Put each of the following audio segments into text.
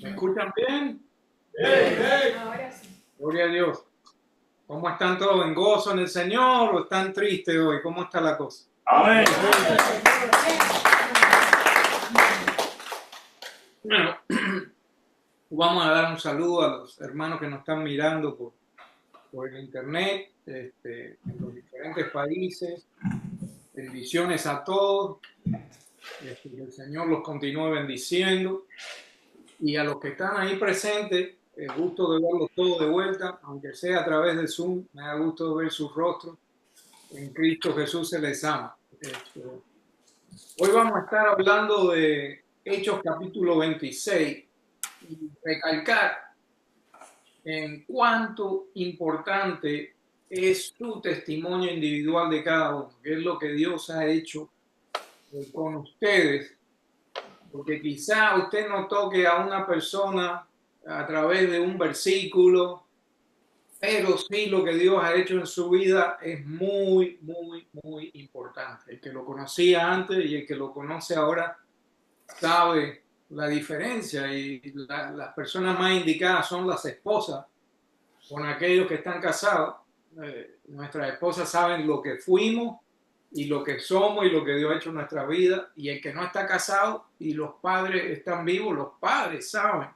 ¿Me escuchan bien? Ahora sí. Gloria a Dios. ¿Cómo están todos? ¿En gozo en el Señor o están tristes hoy? ¿Cómo está la cosa? Amén. Bueno, vamos a dar un saludo a los hermanos que nos están mirando por el internet, en los diferentes países. Bendiciones a todos. Que el Señor los continúe bendiciendo. Y a los que están ahí presentes, el gusto de verlos todos de vuelta, aunque sea a través de Zoom, me da gusto ver sus rostros. En Cristo Jesús se les ama. Hoy vamos a estar hablando de Hechos capítulo 26 y recalcar en cuánto importante es tu testimonio individual de cada uno, que es lo que Dios ha hecho con ustedes, porque quizá usted no toque a una persona a través de un versículo, pero sí lo que Dios ha hecho en su vida es muy, muy, muy importante. El que lo conocía antes y el que lo conoce ahora sabe la diferencia, y las personas más indicadas son las esposas con aquellos que están casados. Nuestras esposas saben lo que fuimos y lo que somos y lo que Dios ha hecho en nuestra vida, y el que no está casado y los padres están vivos, los padres saben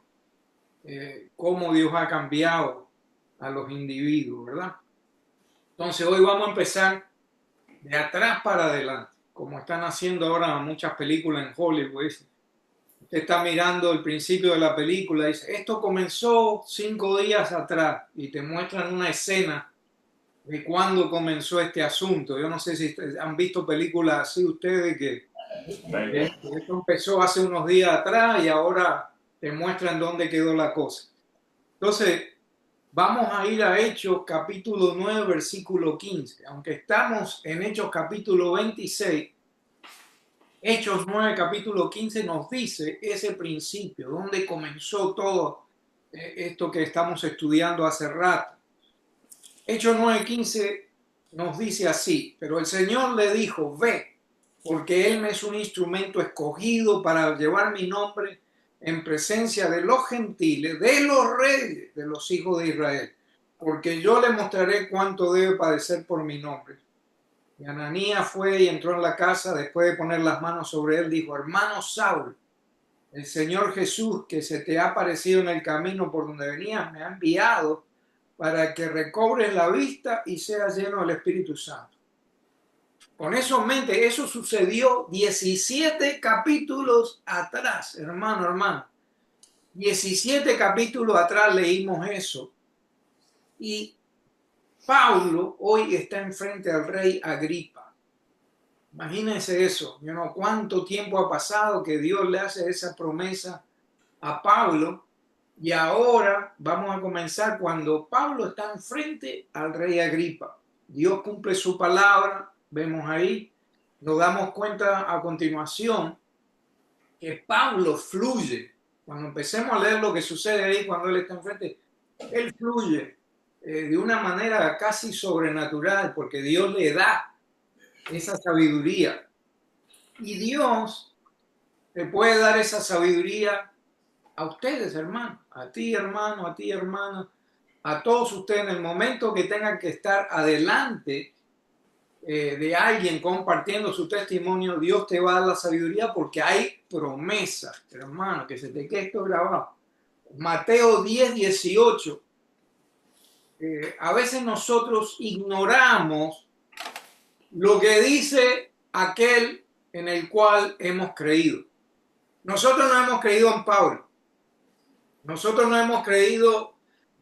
cómo Dios ha cambiado a los individuos, ¿verdad? Entonces hoy vamos a empezar de atrás para adelante, como están haciendo ahora muchas películas en Hollywood. Usted está mirando el principio de la película y dice, esto comenzó 5 días atrás, y te muestran una escena de cuándo comenzó este asunto. Yo no sé si han visto películas así ustedes, que esto empezó hace unos días atrás y ahora te muestran dónde quedó la cosa. Entonces, vamos a ir a Hechos capítulo 9, versículo 15. Aunque estamos en Hechos capítulo 26, Hechos 9, capítulo 15 nos dice ese principio, donde comenzó todo esto que estamos estudiando hace rato. Hechos 9, 15 nos dice así: pero el Señor le dijo, ve, porque Él me es un instrumento escogido para llevar mi nombre en presencia de los gentiles, de los reyes, de los hijos de Israel, porque yo le mostraré cuánto debe padecer por mi nombre. Y Ananías fue y entró en la casa. Después de poner las manos sobre él, dijo, hermano Saúl, el Señor Jesús, que se te ha aparecido en el camino por donde venías, me ha enviado para que recobres la vista y seas lleno del Espíritu Santo. Con eso en mente, eso sucedió 17 capítulos atrás, hermano. 17 capítulos atrás leímos eso. Y Pablo hoy está enfrente al rey Agripa. Imagínense eso, cuánto tiempo ha pasado que Dios le hace esa promesa a Pablo, y ahora vamos a comenzar cuando Pablo está enfrente al rey Agripa. Dios cumple su palabra, vemos ahí, nos damos cuenta a continuación que Pablo fluye. Cuando empecemos a leer lo que sucede ahí cuando él está enfrente, él fluye de una manera casi sobrenatural, porque Dios le da esa sabiduría. Y Dios le puede dar esa sabiduría a ustedes, hermano, a ti, hermano, a ti, hermana, a todos ustedes. En el momento que tengan que estar adelante de alguien compartiendo su testimonio, Dios te va a dar la sabiduría, porque hay promesas, hermano, que se te quede esto grabado. Mateo 10, 18. A veces nosotros ignoramos lo que dice aquel en el cual hemos creído. Nosotros no hemos creído en Pablo, nosotros no hemos creído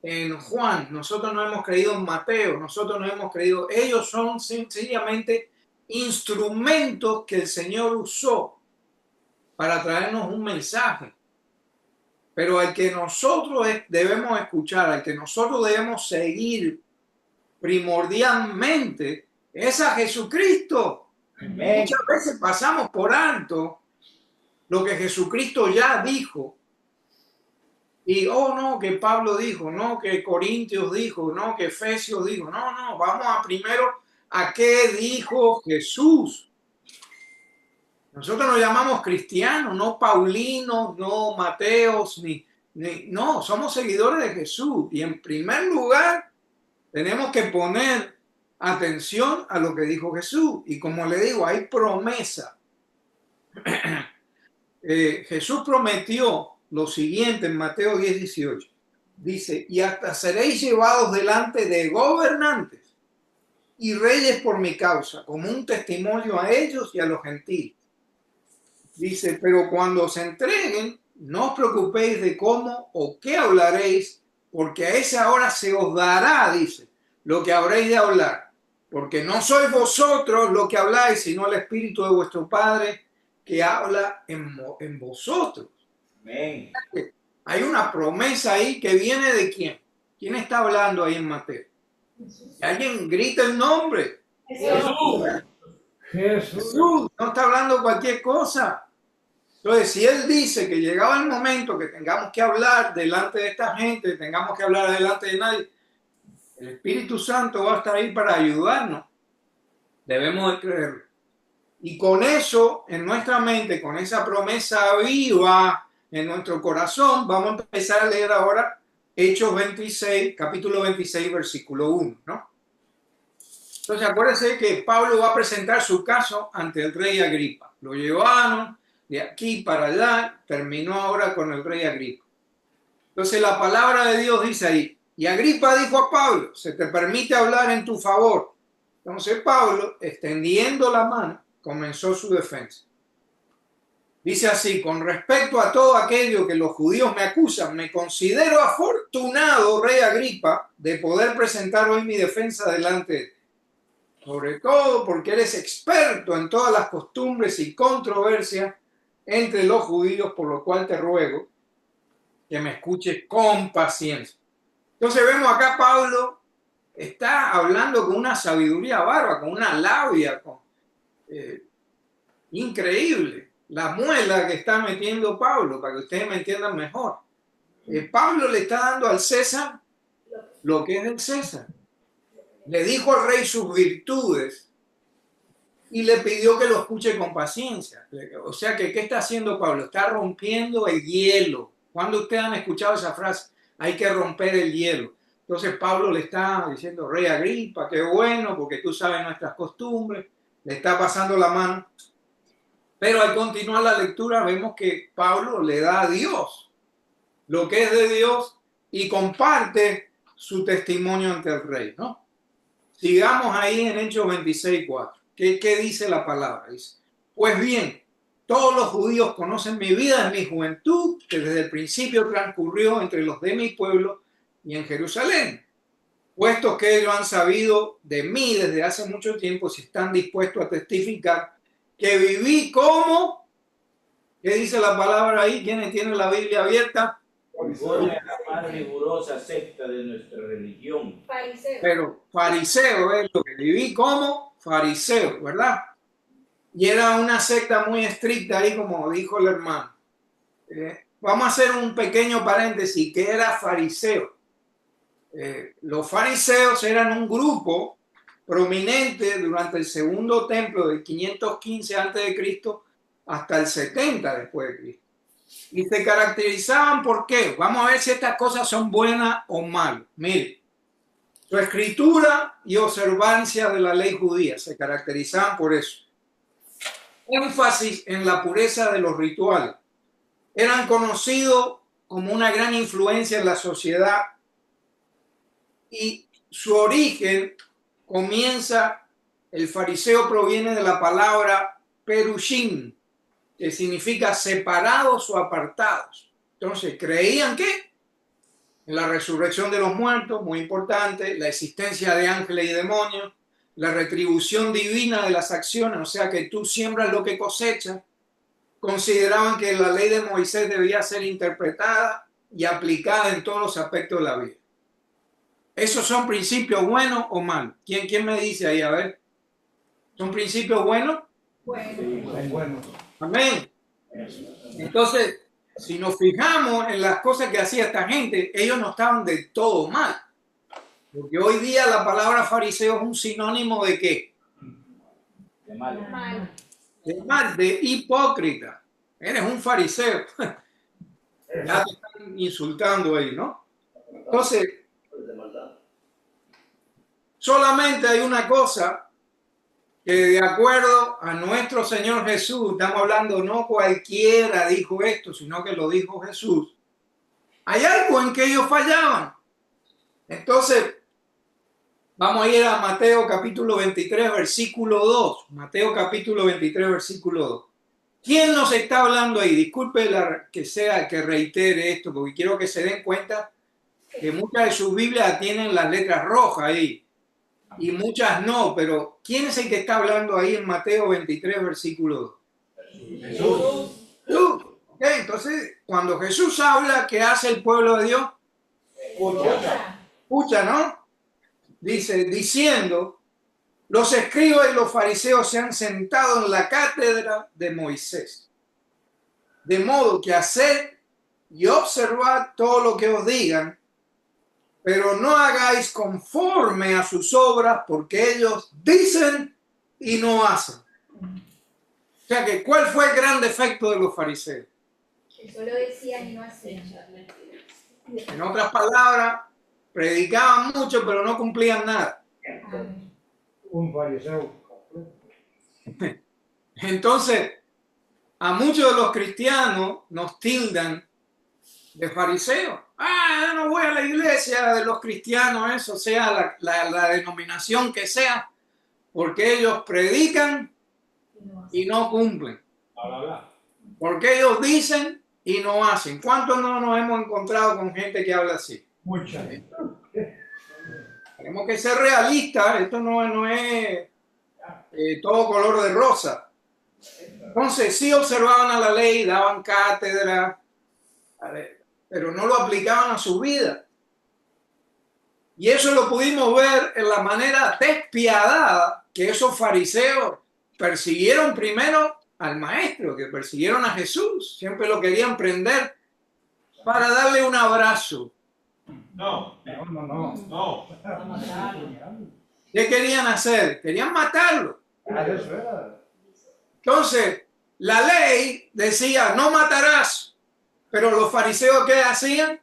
en Juan, nosotros no hemos creído en Mateo, nosotros no hemos creído. Ellos son sencillamente instrumentos que el Señor usó para traernos un mensaje. Pero al que nosotros debemos escuchar, al que nosotros debemos seguir primordialmente, es a Jesucristo. Amén. Muchas veces pasamos por alto lo que Jesucristo ya dijo. Y, no, que Pablo dijo, no, que Corintios dijo, no, que Efesios dijo. No, vamos a primero a qué dijo Jesús. Nosotros nos llamamos cristianos, no paulinos, no mateos, ni No, somos seguidores de Jesús. Y en primer lugar, tenemos que poner atención a lo que dijo Jesús. Y como le digo, hay promesa. Jesús prometió lo siguiente en Mateo 10:18. Dice, y hasta seréis llevados delante de gobernantes y reyes por mi causa, como un testimonio a ellos y a los gentiles. Dice, pero cuando os entreguen, no os preocupéis de cómo o qué hablaréis, porque a esa hora se os dará, dice, lo que habréis de hablar. Porque no sois vosotros lo que habláis, sino el Espíritu de vuestro Padre que habla en vosotros. Amén. Hay una promesa ahí que viene de quién. ¿Quién está hablando ahí en Mateo? Alguien grita el nombre. Jesús. Jesús no está hablando cualquier cosa. Entonces, si él dice que llegaba el momento que tengamos que hablar delante de esta gente, tengamos que hablar delante de nadie, el Espíritu Santo va a estar ahí para ayudarnos. Debemos de creerlo. Y con eso en nuestra mente, con esa promesa viva en nuestro corazón, vamos a empezar a leer ahora Hechos 26, capítulo 26, versículo 1, ¿no? Entonces acuérdense que Pablo va a presentar su caso ante el rey Agripa. Lo llevaron de aquí para allá, terminó ahora con el rey Agripa. Entonces la palabra de Dios dice ahí, y Agripa dijo a Pablo, se te permite hablar en tu favor. Entonces Pablo, extendiendo la mano, comenzó su defensa. Dice así, con respecto a todo aquello que los judíos me acusan, me considero afortunado, rey Agripa, de poder presentar hoy mi defensa delante de ti. Sobre todo porque eres experto en todas las costumbres y controversias entre los judíos, por lo cual te ruego que me escuches con paciencia. Entonces vemos acá Pablo está hablando con una sabiduría bárbara, con una labia increíble. La muela que está metiendo Pablo, para que ustedes me entiendan mejor. Pablo le está dando al César lo que es del César. Le dijo al rey sus virtudes y le pidió que lo escuche con paciencia. O sea que, ¿qué está haciendo Pablo? Está rompiendo el hielo. ¿Cuándo ustedes han escuchado esa frase? Hay que romper el hielo. Entonces Pablo le está diciendo, rey Agripa, qué bueno, porque tú sabes nuestras costumbres. Le está pasando la mano. Pero al continuar la lectura vemos que Pablo le da a Dios lo que es de Dios y comparte su testimonio ante el rey, ¿no? Sigamos ahí en Hechos 26:4. ¿Qué dice la palabra? Dice, pues bien, todos los judíos conocen mi vida en mi juventud, que desde el principio transcurrió entre los de mi pueblo y en Jerusalén. Puesto que ellos han sabido de mí desde hace mucho tiempo, si están dispuestos a testificar que viví como, ¿qué dice la palabra ahí? ¿Quiénes tienen la Biblia abierta? Conforme a la más rigurosa secta de nuestra religión. Fariseo. Pero fariseo es lo que viví como fariseo, ¿verdad? Y era una secta muy estricta ahí, como dijo el hermano. Vamos a hacer un pequeño paréntesis, que era fariseo. Los fariseos eran un grupo prominente durante el segundo templo del 515 a.C. hasta el 70 después de Cristo. Y se caracterizaban por qué. Vamos a ver si estas cosas son buenas o malas. Mire, su escritura y observancia de la ley judía se caracterizaban por eso. Énfasis en la pureza de los rituales. Eran conocidos como una gran influencia en la sociedad y su origen comienza, el fariseo proviene de la palabra perushim, que significa separados o apartados. Entonces, creían que en la resurrección de los muertos, muy importante, la existencia de ángeles y demonios, la retribución divina de las acciones, o sea que tú siembras lo que cosechas. Consideraban que la ley de Moisés debía ser interpretada y aplicada en todos los aspectos de la vida. ¿Esos son principios buenos o malos? ¿Quién me dice ahí? A ver. ¿Son principios buenos? Bueno. Amén. Entonces, si nos fijamos en las cosas que hacía esta gente, ellos no estaban de todo mal. Porque hoy día la palabra fariseo es un sinónimo de ¿qué? De mal. De mal, de hipócrita. Eres un fariseo. Ya te están insultando ahí, ¿no? Entonces, solamente hay una cosa que de acuerdo a nuestro Señor Jesús, estamos hablando, no cualquiera dijo esto, sino que lo dijo Jesús. Hay algo en que ellos fallaban. Entonces, vamos a ir a Mateo capítulo 23, versículo 2. Mateo capítulo 23, versículo 2. ¿Quién nos está hablando ahí? Disculpe que reitere esto, porque quiero que se den cuenta que muchas de sus Biblias tienen las letras rojas ahí y muchas no, pero ¿quién es el que está hablando ahí en Mateo 23, versículo 2? Jesús. Jesús. Okay, entonces, cuando Jesús habla, ¿qué hace el pueblo de Dios? Escucha, ¿no? Dice, diciendo, los escribas y los fariseos se han sentado en la cátedra de Moisés. De modo que haced y observad todo lo que os digan, pero no hagáis conforme a sus obras, porque ellos dicen y no hacen. O sea que, ¿cuál fue el gran defecto de los fariseos? Que solo decían y no hacían. En otras palabras, predicaban mucho, pero no cumplían nada. Un fariseo. Entonces, a muchos de los cristianos nos tildan de fariseos. Yo no voy a la iglesia de los cristianos, eso sea la denominación que sea, porque ellos predican y no cumplen. Porque ellos dicen y no hacen. ¿Cuántos no nos hemos encontrado con gente que habla así? Muchas. Tenemos que ser realistas, esto no es todo color de rosa. Entonces, sí observaban a la ley, daban cátedra, pero no lo aplicaban a su vida. Y eso lo pudimos ver en la manera despiadada que esos fariseos persiguieron primero al maestro, que persiguieron a Jesús. Siempre lo querían prender para darle un abrazo. No. ¿Qué querían hacer? Querían matarlo. Eso era. Entonces, la ley decía, no matarás. Pero los fariseos, ¿qué hacían?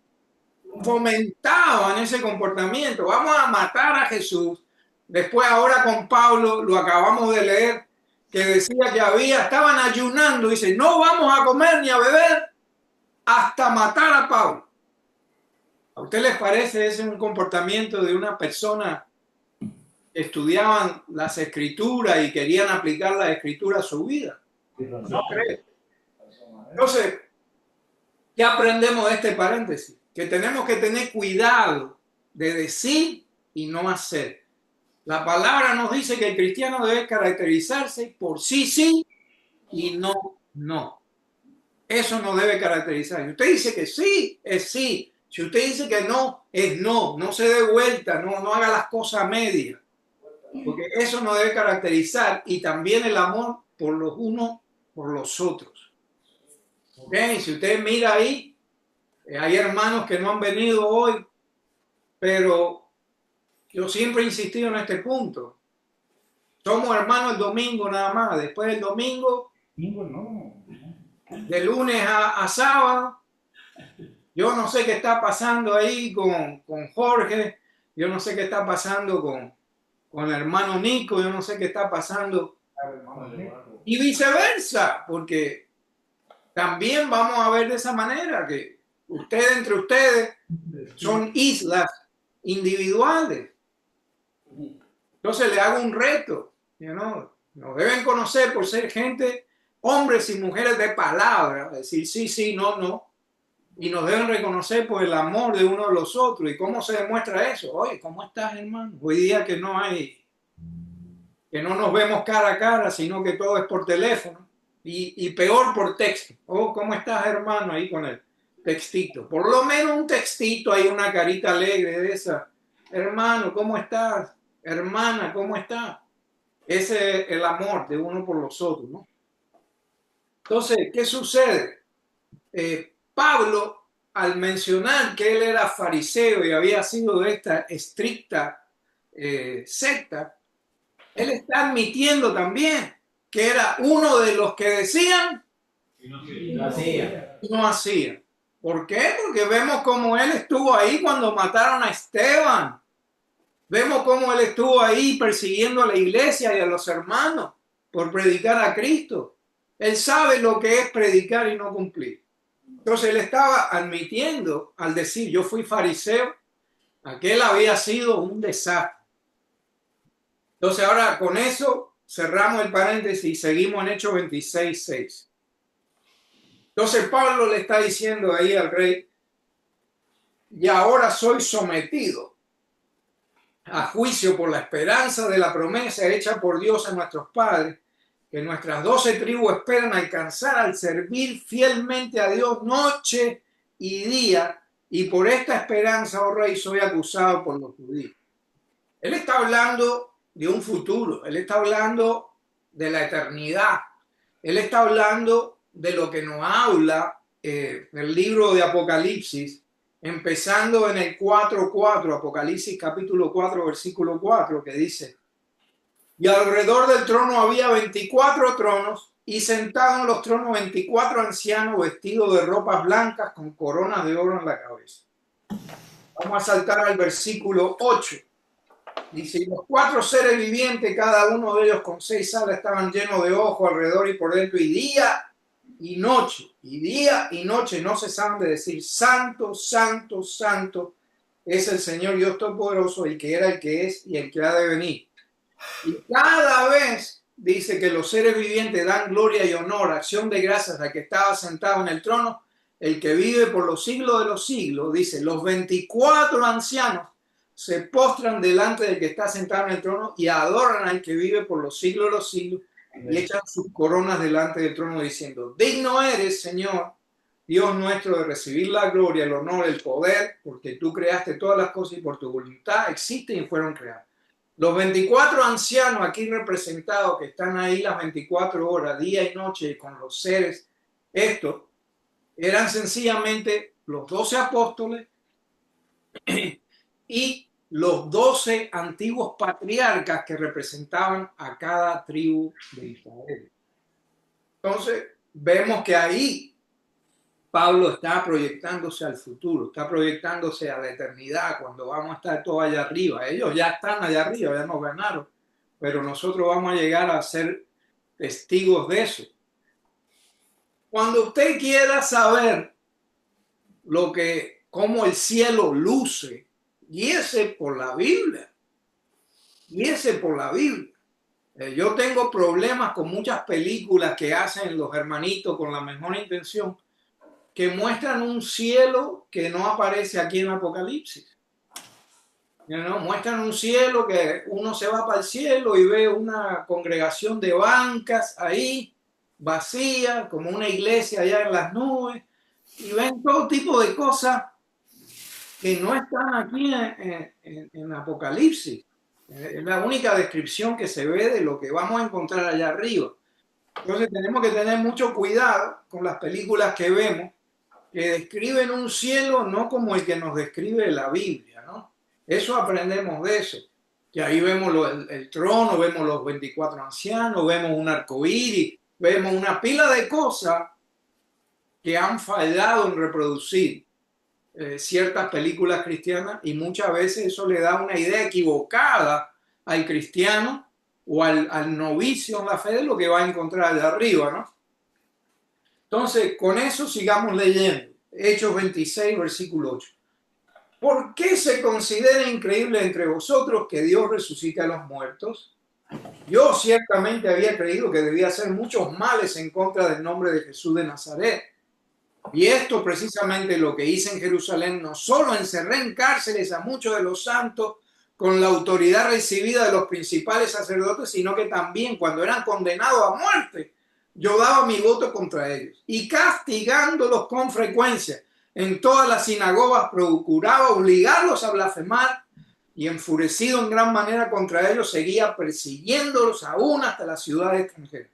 Fomentaban ese comportamiento. Vamos a matar a Jesús. Después, ahora con Pablo, lo acabamos de leer, que decía que estaban ayunando. Dice, no vamos a comer ni a beber hasta matar a Pablo. ¿A usted les parece ese un comportamiento de una persona que estudiaban las escrituras y querían aplicar las escrituras a su vida? No creo. Entonces, ¿qué aprendemos de este paréntesis? Que tenemos que tener cuidado de decir y no hacer. La palabra nos dice que el cristiano debe caracterizarse por sí y no. Eso no debe caracterizar. Si usted dice que sí, es sí. Si usted dice que no, es no. No se dé vuelta, no haga las cosas a medias. Porque eso no debe caracterizar, y también el amor por los unos por los otros. ¿Okay? Si usted mira ahí, hay hermanos que no han venido hoy, pero yo siempre he insistido en este punto. Somos hermanos el domingo nada más. Después del domingo, de lunes a sábado, yo no sé qué está pasando ahí con Jorge, yo no sé qué está pasando con el hermano Nico, yo no sé qué está pasando, y viceversa, porque también vamos a ver de esa manera que ustedes entre ustedes son islas individuales. Entonces le hago un reto, nos deben conocer por ser gente, hombres y mujeres de palabra, decir sí, no, y nos deben reconocer por el amor de uno de los otros. ¿Y cómo se demuestra eso? Oye, ¿cómo estás, hermano? Hoy día que no nos vemos cara a cara, sino que todo es por teléfono y peor por texto. Oh, ¿cómo estás, hermano? Ahí con el textito. Por lo menos un textito, hay una carita alegre de esa. Hermano, ¿cómo estás? Hermana, ¿cómo estás? Ese es el amor de uno por los otros, ¿no? Entonces, ¿qué sucede? Pablo, al mencionar que él era fariseo y había sido de esta estricta secta, él está admitiendo también que era uno de los que decían y no hacía. y no hacían. ¿Por qué? Porque vemos cómo él estuvo ahí cuando mataron a Esteban. Vemos cómo él estuvo ahí persiguiendo a la iglesia y a los hermanos por predicar a Cristo. Él sabe lo que es predicar y no cumplir. Entonces él estaba admitiendo al decir, yo fui fariseo, aquel había sido un desastre. Entonces ahora con eso cerramos el paréntesis y seguimos en Hechos 26:6. Entonces Pablo le está diciendo ahí al rey, y ahora soy sometido a juicio por la esperanza de la promesa hecha por Dios a nuestros padres, que nuestras 12 tribus esperan alcanzar al servir fielmente a Dios noche y día, y por esta esperanza, oh rey, soy acusado por los judíos. Él está hablando de un futuro, él está hablando de la eternidad, él está hablando de lo que nos habla el libro de Apocalipsis, empezando en el 4:4, Apocalipsis capítulo 4, versículo 4, que dice, y alrededor del trono había 24 tronos, y sentados en los tronos 24 ancianos vestidos de ropas blancas con coronas de oro en la cabeza. Vamos a saltar al versículo 8. Dice, y los 4 seres vivientes, cada uno de ellos con 6 alas, estaban llenos de ojos alrededor y por dentro, y día y noche, no cesaban de decir, santo, santo, santo, es el Señor Dios Todopoderoso, el que era, el que es y el que ha de venir. Y cada vez dice que los seres vivientes dan gloria y honor, acción de gracias al que estaba sentado en el trono, el que vive por los siglos de los siglos. Dice, los 24 ancianos se postran delante del que está sentado en el trono y adoran al que vive por los siglos de los siglos y echan sus coronas delante del trono diciendo, digno eres, Señor, Dios nuestro, de recibir la gloria, el honor, el poder, porque tú creaste todas las cosas y por tu voluntad existen y fueron creadas. Los 24 ancianos aquí representados que están ahí las 24 horas, día y noche, con los seres, estos eran sencillamente los 12 apóstoles y los 12 antiguos patriarcas que representaban a cada tribu de Israel. Entonces, vemos que ahí Pablo está proyectándose al futuro, está proyectándose a la eternidad, cuando vamos a estar todos allá arriba. Ellos ya están allá arriba, ya nos ganaron, pero nosotros vamos a llegar a ser testigos de eso. Cuando usted quiera saber cómo el cielo luce, guíese por la Biblia. Guíese por la Biblia. Yo tengo problemas con muchas películas que hacen los hermanitos con la mejor intención, que muestran un cielo que no aparece aquí en Apocalipsis. ¿No? Muestran un cielo que uno se va para el cielo y ve una congregación de bancas ahí, vacía, como una iglesia allá en las nubes, y ven todo tipo de cosas que no están aquí en Apocalipsis. Es la única descripción que se ve de lo que vamos a encontrar allá arriba. Entonces tenemos que tener mucho cuidado con las películas que vemos, que describen un cielo no como el que nos describe la Biblia, ¿no? Eso aprendemos de eso. Que ahí vemos el trono, vemos los 24 ancianos, vemos un arcoíris, vemos una pila de cosas que han fallado en reproducir ciertas películas cristianas, y muchas veces eso le da una idea equivocada al cristiano o al novicio en la fe de lo que va a encontrar allá arriba, ¿no? Entonces, con eso sigamos leyendo. Hechos 26, versículo 8. ¿Por qué se considera increíble entre vosotros que Dios resucite a los muertos? Yo ciertamente había creído que debía hacer muchos males en contra del nombre de Jesús de Nazaret. Y esto precisamente lo que hice en Jerusalén, no solo encerré en cárceles a muchos de los santos con la autoridad recibida de los principales sacerdotes, sino que también cuando eran condenados a muerte, yo daba mi voto contra ellos. Y castigándolos con frecuencia en todas las sinagogas, procuraba obligarlos a blasfemar, y enfurecido en gran manera contra ellos, seguía persiguiéndolos aún hasta las ciudades extranjeras.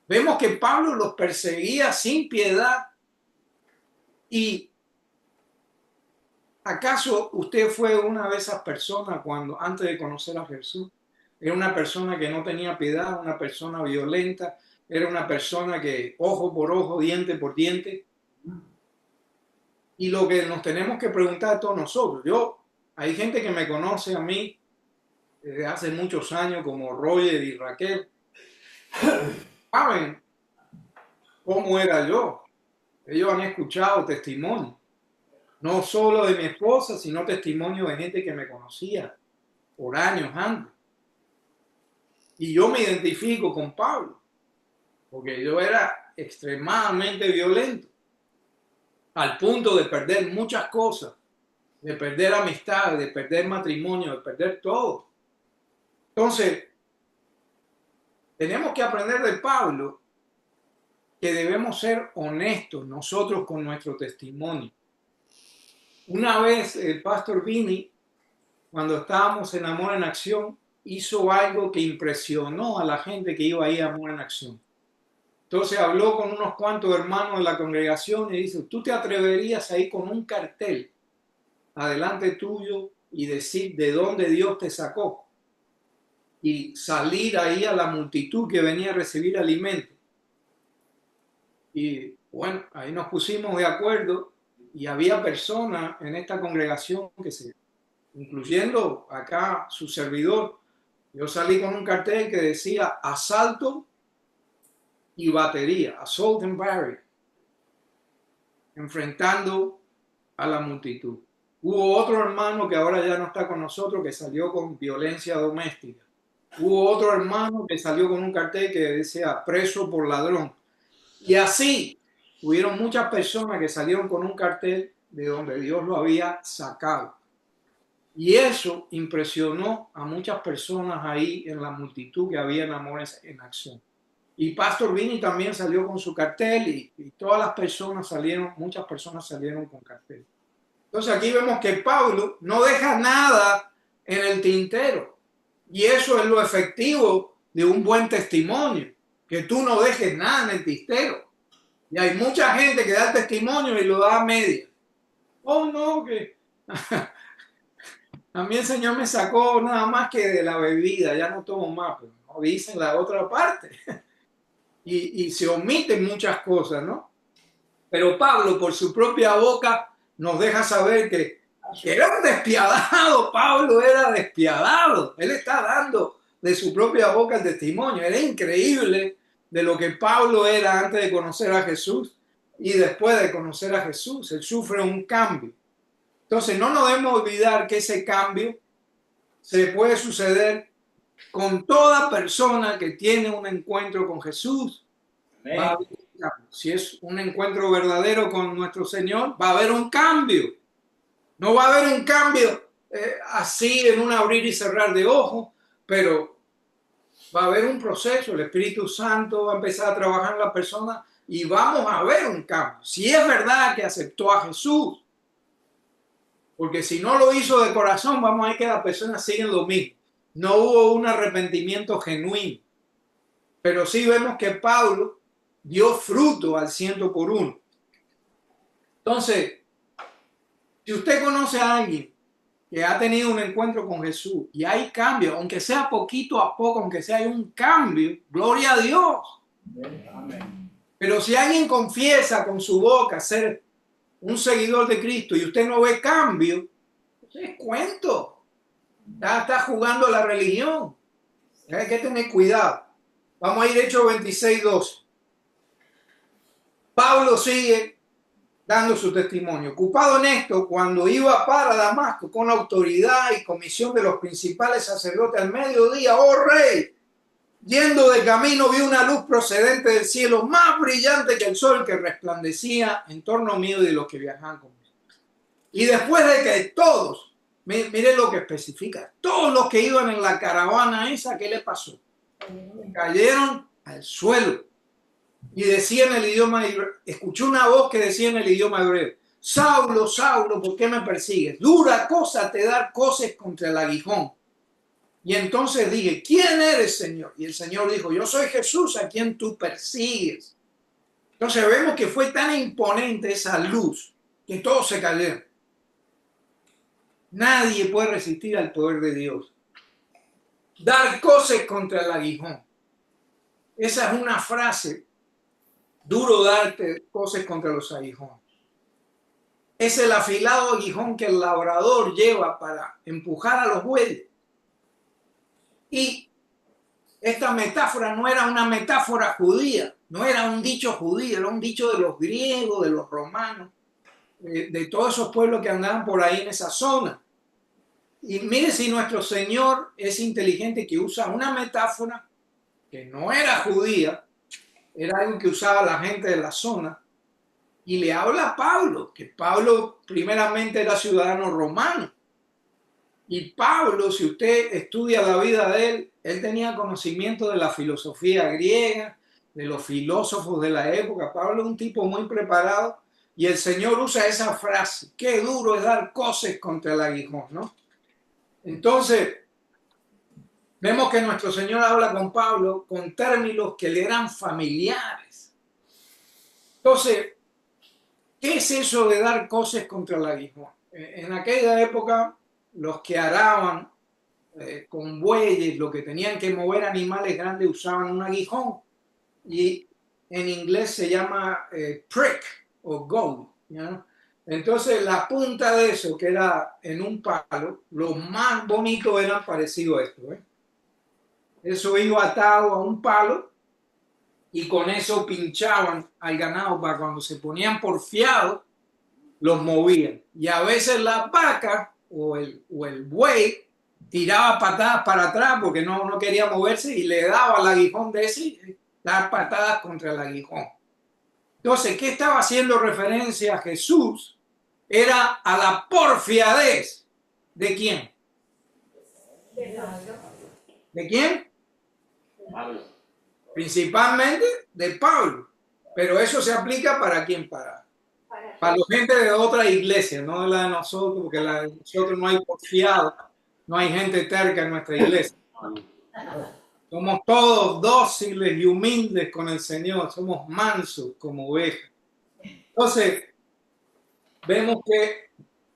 Vemos que Pablo los perseguía sin piedad. ¿Y acaso usted fue una de esas personas cuando antes de conocer a Jesús era una persona que no tenía piedad, una persona violenta, era una persona que ojo por ojo, diente por diente? Y lo que nos tenemos que preguntar todos nosotros, hay gente que me conoce a mí desde hace muchos años como Roger y Raquel, saben cómo era yo. Ellos han escuchado testimonios, no solo de mi esposa, sino testimonios de gente que me conocía por años antes. Y yo me identifico con Pablo, porque yo era extremadamente violento, al punto de perder muchas cosas, de perder amistades, de perder matrimonio, de perder todo. Entonces, tenemos que aprender de Pablo que debemos ser honestos nosotros con nuestro testimonio. Una vez el pastor Vini, cuando estábamos en Amor en Acción, hizo algo que impresionó a la gente que iba ahí a Amor en Acción. Entonces habló con unos cuantos hermanos de la congregación y dice, ¿tú te atreverías a ir con un cartel adelante tuyo y decir de dónde Dios te sacó? Y salir ahí a la multitud que venía a recibir alimento. Y bueno, ahí nos pusimos de acuerdo y había personas en esta congregación incluyendo acá su servidor, yo salí con un cartel que decía asalto y batería, assault and battery, enfrentando a la multitud. Hubo otro hermano que ahora ya no está con nosotros que salió con violencia doméstica. Hubo otro hermano que salió con un cartel que decía preso por ladrón. Y así hubieron muchas personas que salieron con un cartel de donde Dios lo había sacado. Y eso impresionó a muchas personas ahí en la multitud que había en Amor en Acción. Y Pastor Vini también salió con su cartel y todas las personas salieron, muchas personas salieron con cartel. Entonces aquí vemos que Pablo no deja nada en el tintero. Y eso es lo efectivo de un buen testimonio, que tú no dejes nada en el tintero. Y hay mucha gente que da testimonio y lo da a media. Oh, no, que a mí el Señor me sacó nada más que de la bebida, ya no tomo más, pero no dicen la otra parte. Y se omiten muchas cosas, ¿no? Pero Pablo, por su propia boca, nos deja saber que era un despiadado. Pablo era despiadado. Él está dando de su propia boca el testimonio. Era increíble de lo que Pablo era antes de conocer a Jesús y después de conocer a Jesús. Él sufre un cambio. Entonces, no nos debemos olvidar que ese cambio se puede suceder con toda persona que tiene un encuentro con Jesús. Si es un encuentro verdadero con nuestro Señor, va a haber un cambio. No va a haber un cambio así en un abrir y cerrar de ojos, pero va a haber un proceso. El Espíritu Santo va a empezar a trabajar en la persona y vamos a ver un cambio. Si es verdad que aceptó a Jesús, porque si no lo hizo de corazón, vamos a ver que las personas siguen lo mismo. No hubo un arrepentimiento genuino. Pero sí vemos que Pablo dio fruto al 100%. Entonces, si usted conoce a alguien que ha tenido un encuentro con Jesús y hay cambio, aunque sea poquito a poco, aunque sea un cambio, gloria a Dios. Amén. Pero si alguien confiesa con su boca ser un seguidor de Cristo y usted no ve cambio, es cuento. Está jugando la religión. Hay que tener cuidado. Vamos a ir a Hechos 26:12. Pablo sigue dando su testimonio. Ocupado en esto, cuando iba para Damasco con autoridad y comisión de los principales sacerdotes al mediodía, oh rey, yendo de camino vi una luz procedente del cielo más brillante que el sol, que resplandecía en torno mío y de los que viajaban conmigo. Y después de que todos, miren lo que especifica, todos los que iban en la caravana esa, ¿qué le pasó? Cayeron al suelo y decía en el idioma, escuché una voz que decía en el idioma hebreo, Saulo, Saulo, ¿por qué me persigues? Dura cosa te dar coces contra el aguijón. Y entonces dije, ¿quién eres, Señor? Y el Señor dijo, yo soy Jesús a quien tú persigues. Entonces vemos que fue tan imponente esa luz que todos se cayeron. Nadie puede resistir al poder de Dios. Dar coces contra el aguijón. Esa es una frase. Duro darte coces contra los aguijones. es el afilado aguijón que el labrador lleva para empujar a los bueyes. Y esta metáfora no era una metáfora judía, no era un dicho judío, era un dicho de los griegos, de los romanos, de todos esos pueblos que andaban por ahí en esa zona. Y mire si nuestro Señor es inteligente, que usa una metáfora que no era judía, era algo que usaba la gente de la zona, y le habla a Pablo, que Pablo primeramente era ciudadano romano. Y Pablo, si usted estudia la vida de él, él tenía conocimiento de la filosofía griega, de los filósofos de la época. Pablo es un tipo muy preparado, y el Señor usa esa frase: qué duro es dar coces contra el aguijón, ¿no? Entonces, vemos que nuestro Señor habla con Pablo con términos que le eran familiares. Entonces, ¿qué es eso de dar coces contra el aguijón? En aquella época, los que araban con bueyes, los que tenían que mover animales grandes, usaban un aguijón. Y en inglés se llama prick o goad, ¿no? Entonces, la punta de eso, que era en un palo, los más bonitos eran parecidos a esto, ¿eh? Eso iba atado a un palo, y con eso pinchaban al ganado para cuando se ponían porfiados, los movían. Y a veces la vaca o el buey tiraba patadas para atrás porque no quería moverse, y le daba al aguijón de ese, dar patadas contra el aguijón. Entonces, ¿qué estaba haciendo referencia a Jesús? Era a la porfiadez. ¿De quién? ¿De quién? Pablo. Principalmente de Pablo. Pero eso se aplica ¿para quién? Para la gente de otra iglesia, no de la de nosotros, porque la de nosotros no hay porfiado, no hay gente terca en nuestra iglesia. Somos todos dóciles y humildes con el Señor, somos mansos como ovejas. Entonces, vemos que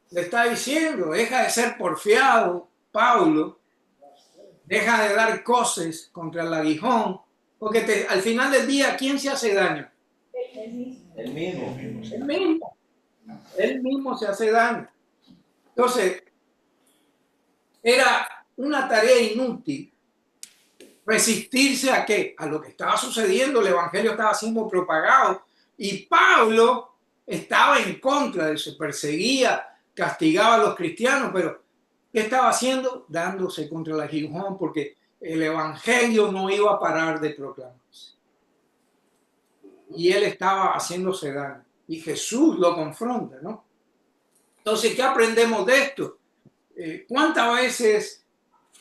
le está diciendo: deja de ser porfiado, Pablo, deja de dar coces contra el aguijón, porque al final del día, ¿quién se hace daño? El mismo. Él mismo. Él mismo se hace daño. Entonces, era una tarea inútil resistirse ¿a qué? A lo que estaba sucediendo. El evangelio estaba siendo propagado y Pablo estaba en contra de eso, perseguía, castigaba a los cristianos, pero ¿qué estaba haciendo? Dándose contra el aguijón, porque el evangelio no iba a parar de proclamarse. Y él estaba haciéndose daño. Y Jesús lo confronta, ¿no? Entonces, ¿qué aprendemos de esto? ¿Cuántas veces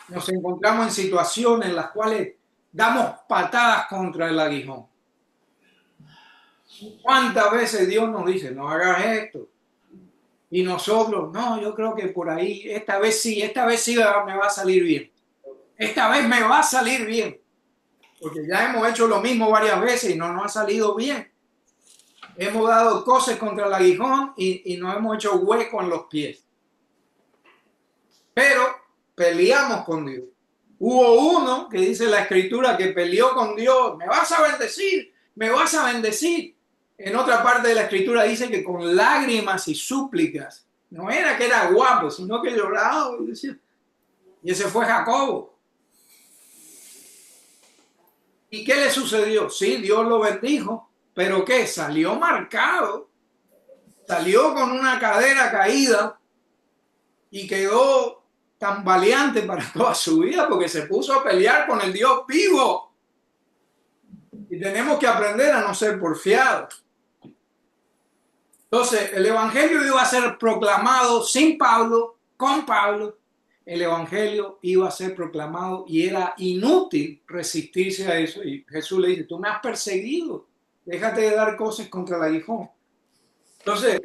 nos encontramos en situaciones en las cuales damos patadas contra el aguijón? ¿Cuántas veces Dios nos dice: no hagas esto? Y nosotros: no, yo creo que por ahí, esta vez sí me va a salir bien. Esta vez me va a salir bien. Porque ya hemos hecho lo mismo varias veces y no nos ha salido bien. Hemos dado coces contra el aguijón y nos hemos hecho hueco en los pies. Pero peleamos con Dios. Hubo uno que dice la escritura que peleó con Dios: me vas a bendecir, me vas a bendecir. En otra parte de la escritura dice que con lágrimas y súplicas. No era que era guapo, sino que lloraba y decía. Y ese fue Jacobo. ¿Y qué le sucedió? Sí, Dios lo bendijo, pero ¿qué? Salió marcado, salió con una cadera caída y quedó tambaleante para toda su vida porque se puso a pelear con el Dios vivo. Y tenemos que aprender a no ser porfiados. Entonces, el evangelio iba a ser proclamado sin Pablo, con Pablo. El evangelio iba a ser proclamado y era inútil resistirse a eso. Y Jesús le dice: tú me has perseguido, déjate de dar cosas contra el aguijón. Entonces,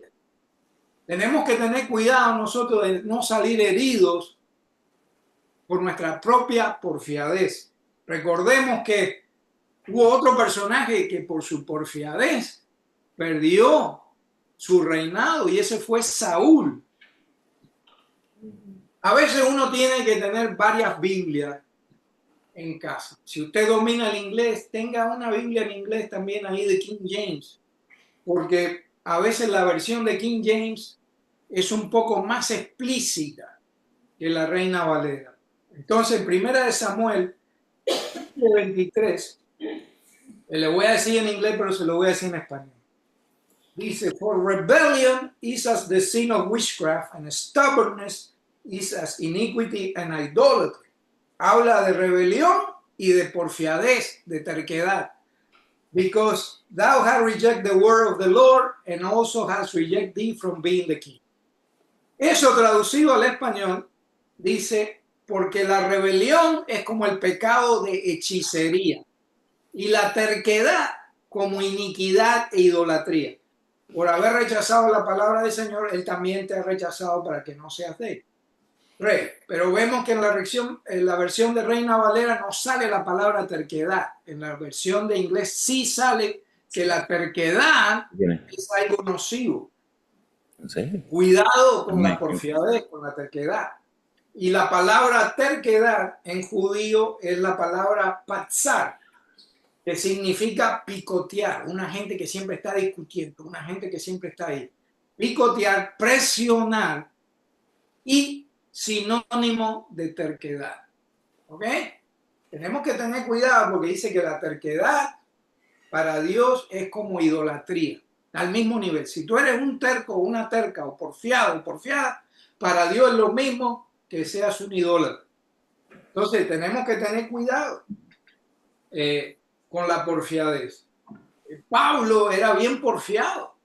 tenemos que tener cuidado nosotros de no salir heridos por nuestra propia porfiadez. Recordemos que hubo otro personaje que por su porfiadez perdió su reinado, y ese fue Saúl. A veces uno tiene que tener varias Biblias en casa. Si usted domina el inglés, tenga una Biblia en inglés también ahí de King James, porque a veces la versión de King James es un poco más explícita que la Reina Valera. Entonces, en 1 Samuel 23, le voy a decir en inglés, pero se lo voy a decir en español. Dice, for rebellion is as the sin of witchcraft, and stubbornness is as iniquity and idolatry. Habla de rebelión y de porfiadez, de terquedad. Because thou hast rejected the word of the Lord, and also hast rejected thee from being the king. Eso traducido al español dice, porque la rebelión es como el pecado de hechicería y la terquedad como iniquidad e idolatría. Por haber rechazado la palabra del Señor, Él también te ha rechazado para que no seas de Él. Rey. Pero vemos que en la versión de Reina Valera no sale la palabra terquedad. En la versión de inglés sí sale que la terquedad es algo nocivo. ¿Sí? Cuidado con la porfiadez, con la terquedad. Y la palabra terquedad en judío es la palabra patzar, que significa picotear, una gente que siempre está discutiendo, una gente que siempre está ahí. Picotear, presionar y sinónimo de terquedad. ¿Ok? Tenemos que tener cuidado porque dice que la terquedad para Dios es como idolatría, al mismo nivel. Si tú eres un terco o una terca o porfiado o porfiada, para Dios es lo mismo que seas un idólatra. Entonces tenemos que tener cuidado con la porfiadez. Pablo era bien porfiado,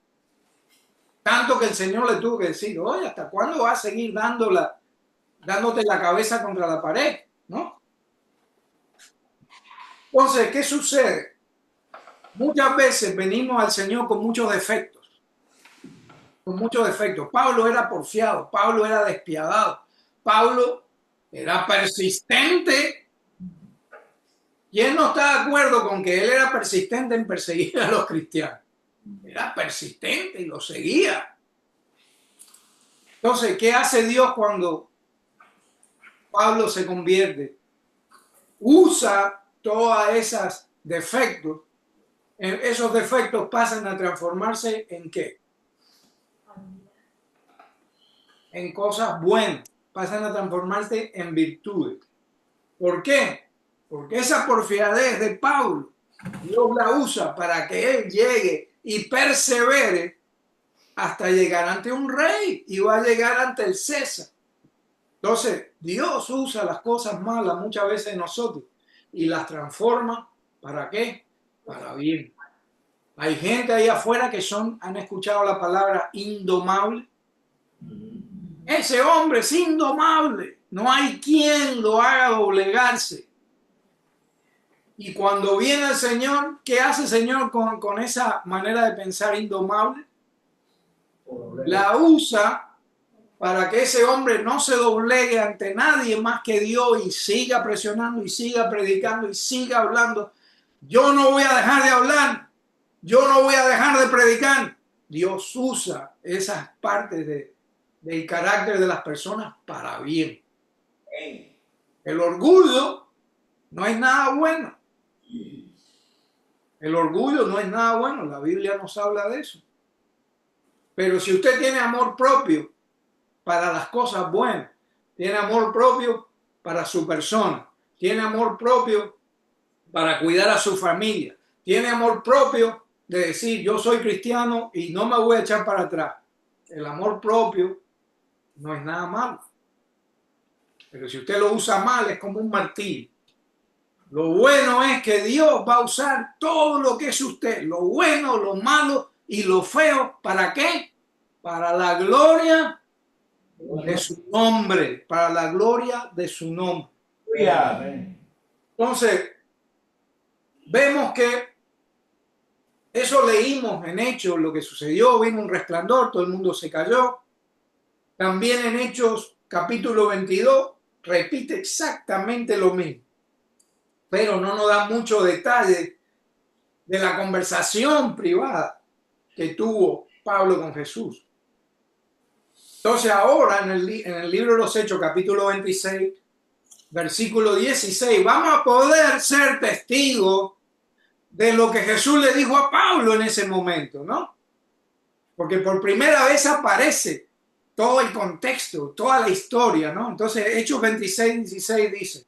tanto que el Señor le tuvo que decir, oye, ¿hasta cuándo vas a seguir dándote la cabeza contra la pared? ¿No? Entonces, ¿qué sucede? Muchas veces venimos al Señor con muchos defectos. Con muchos defectos. Pablo era porfiado, Pablo era despiadado, Pablo era persistente. ¿Quién no está de acuerdo con que él era persistente en perseguir a los cristianos? Era persistente y lo seguía. Entonces, ¿qué hace Dios cuando Pablo se convierte? Usa todos esos defectos. Esos defectos pasan a transformarse ¿en qué? En cosas buenas. Pasan a transformarse en virtudes. ¿Por qué? Porque esa porfiadez de Pablo, Dios la usa para que él llegue y persevere hasta llegar ante un rey y va a llegar ante el César. Entonces, Dios usa las cosas malas muchas veces en nosotros y las transforma, ¿para qué? Para bien. Hay gente ahí afuera que han escuchado la palabra indomable. Ese hombre es indomable. No hay quien lo haga doblegarse. Y cuando viene el Señor, ¿qué hace el Señor con esa manera de pensar indomable? La usa para que ese hombre no se doblegue ante nadie más que Dios y siga presionando y siga predicando y siga hablando. Yo no voy a dejar de hablar, yo no voy a dejar de predicar. Dios usa esas partes del carácter de las personas para bien. El orgullo no es nada bueno. El orgullo no es nada bueno, la Biblia nos habla de eso. Pero si usted tiene amor propio para las cosas buenas, tiene amor propio para su persona, tiene amor propio para cuidar a su familia, tiene amor propio de decir yo soy cristiano y no me voy a echar para atrás. El amor propio no es nada malo. Pero si usted lo usa mal es como un martillo. Lo bueno es que Dios va a usar todo lo que es usted, lo bueno, lo malo y lo feo. ¿Para qué? Para la gloria de su nombre, para la gloria de su nombre. Entonces, vemos que eso leímos en Hechos, lo que sucedió, vino un resplandor, todo el mundo se cayó. También en Hechos capítulo 22 repite exactamente lo mismo, pero no nos da mucho detalle de la conversación privada que tuvo Pablo con Jesús. Entonces ahora en el libro de los Hechos, capítulo 26, versículo 16, vamos a poder ser testigos de lo que Jesús le dijo a Pablo en ese momento, ¿no? Porque por primera vez aparece todo el contexto, toda la historia, ¿no? Entonces, Hechos 26, 16 dice: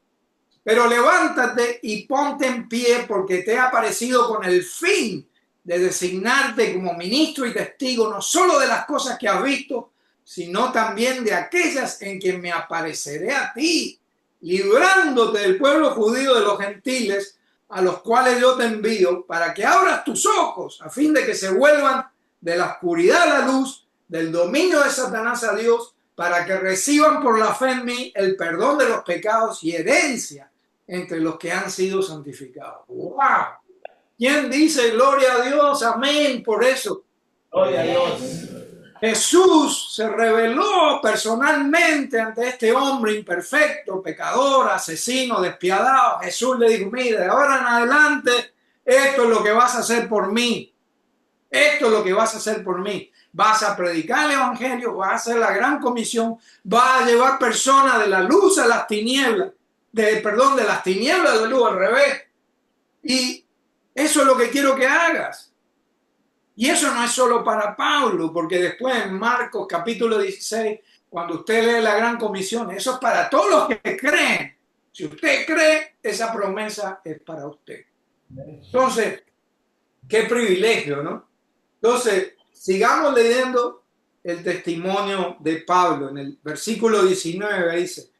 pero levántate y ponte en pie, porque te he aparecido con el fin de designarte como ministro y testigo, no solo de las cosas que has visto, sino también de aquellas en que me apareceré a ti, librándote del pueblo judío de los gentiles, a los cuales yo te envío, para que abras tus ojos, a fin de que se vuelvan de la oscuridad a la luz, del dominio de Satanás a Dios, para que reciban por la fe en mí el perdón de los pecados y herencia entre los que han sido santificados. ¡Wow! ¿Quién dice gloria a Dios? Amén. Por eso Gloria a Dios. Jesús se reveló personalmente ante este hombre imperfecto, pecador, asesino, despiadado. Jesús le dijo: mira, de ahora en adelante, esto es lo que vas a hacer por mí. Esto es lo que vas a hacer por mí. Vas a predicar el evangelio, vas a hacer la gran comisión, vas a llevar personas de la luz a las tinieblas, de las tinieblas a la luz, al revés. Y eso es lo que quiero que hagas. Y eso no es solo para Pablo, porque después en Marcos capítulo 16, cuando usted lee la gran comisión, eso es para todos los que creen. Si usted cree, esa promesa es para usted. Entonces, qué privilegio, ¿no? Entonces, sigamos leyendo el testimonio de Pablo. En el versículo 19 dice: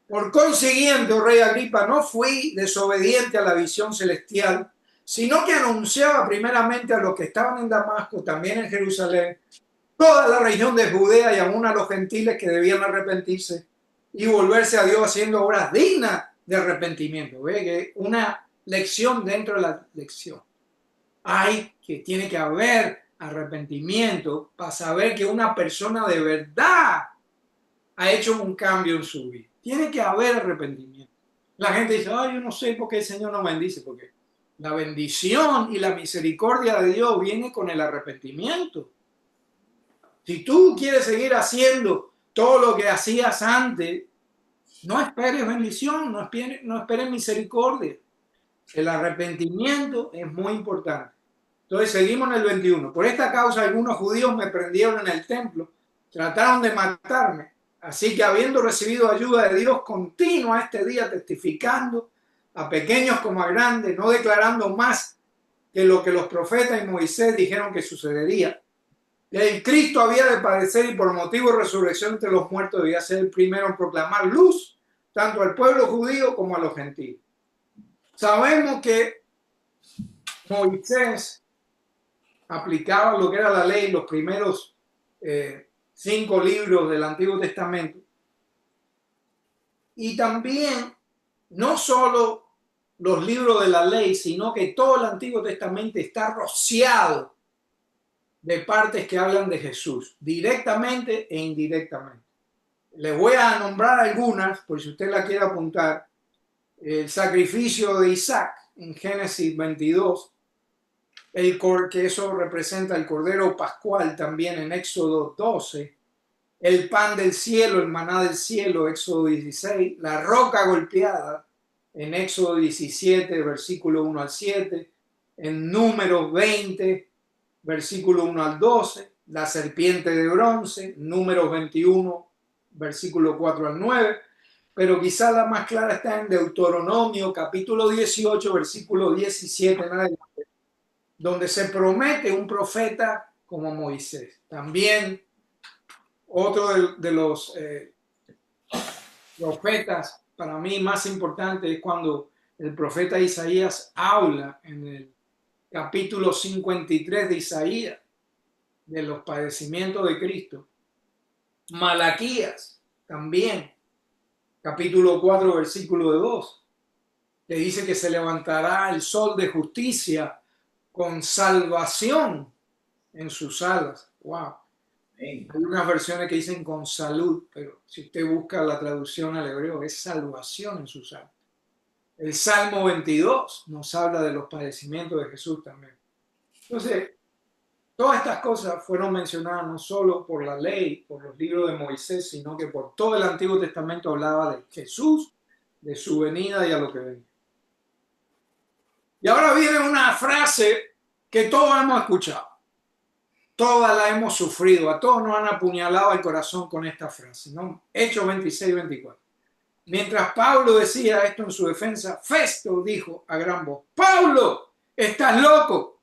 por consiguiente, oh rey Agripa, no fui desobediente a la visión celestial, sino que anunciaba primeramente a los que estaban en Damasco, también en Jerusalén, toda la región de Judea y aún a los gentiles que debían arrepentirse y volverse a Dios haciendo obras dignas de arrepentimiento. Ve que una lección dentro de la lección. Tiene que haber arrepentimiento para saber que una persona de verdad ha hecho un cambio en su vida. Tiene que haber arrepentimiento. La gente dice: yo no sé por qué el Señor no bendice, porque la bendición y la misericordia de Dios viene con el arrepentimiento. Si tú quieres seguir haciendo todo lo que hacías antes, no esperes bendición, no esperes misericordia. El arrepentimiento es muy importante. Entonces seguimos en el 21. Por esta causa algunos judíos me prendieron en el templo, trataron de matarme. Así que habiendo recibido ayuda de Dios continua este día, testificando a pequeños como a grandes, no declarando más que lo que los profetas y Moisés dijeron que sucedería. El Cristo había de padecer y por motivo de resurrección entre los muertos debía ser el primero en proclamar luz tanto al pueblo judío como a los gentiles. Sabemos que Moisés aplicaba lo que era la ley, los primeros 5 libros del Antiguo Testamento. Y también, no solo los libros de la ley, sino que todo el Antiguo Testamento está rociado de partes que hablan de Jesús, directamente e indirectamente. Les voy a nombrar algunas, por si usted la quiere apuntar. El sacrificio de Isaac en Génesis 22, que eso representa el Cordero Pascual también en Éxodo 12, el pan del cielo, el maná del cielo, Éxodo 16, la roca golpeada en Éxodo 17, versículo 1 al 7, en Números 20, versículo 1 al 12, la serpiente de bronce, Números 21, versículo 4 al 9, pero quizá la más clara está en Deuteronomio, capítulo 18, versículo 17 en adelante, donde se promete un profeta como Moisés. También otro de los profetas para mí más importante es cuando el profeta Isaías habla en el capítulo 53 de Isaías de los padecimientos de Cristo. Malaquías también, capítulo 4, versículo 2, que dice que se levantará el sol de justicia con salvación en sus alas. Wow. Hay unas versiones que dicen con salud, pero si usted busca la traducción al hebreo es salvación en sus alas. El Salmo 22 nos habla de los padecimientos de Jesús también. Entonces, todas estas cosas fueron mencionadas no solo por la ley, por los libros de Moisés, sino que por todo el Antiguo Testamento hablaba de Jesús, de su venida y a lo que venía. Y ahora viene una frase que todos hemos escuchado. todas la hemos sufrido, a todos nos han apuñalado el corazón con esta frase, ¿no? Hechos 26-24. Mientras Pablo decía esto en su defensa, Festo dijo a gran voz: Pablo, estás loco.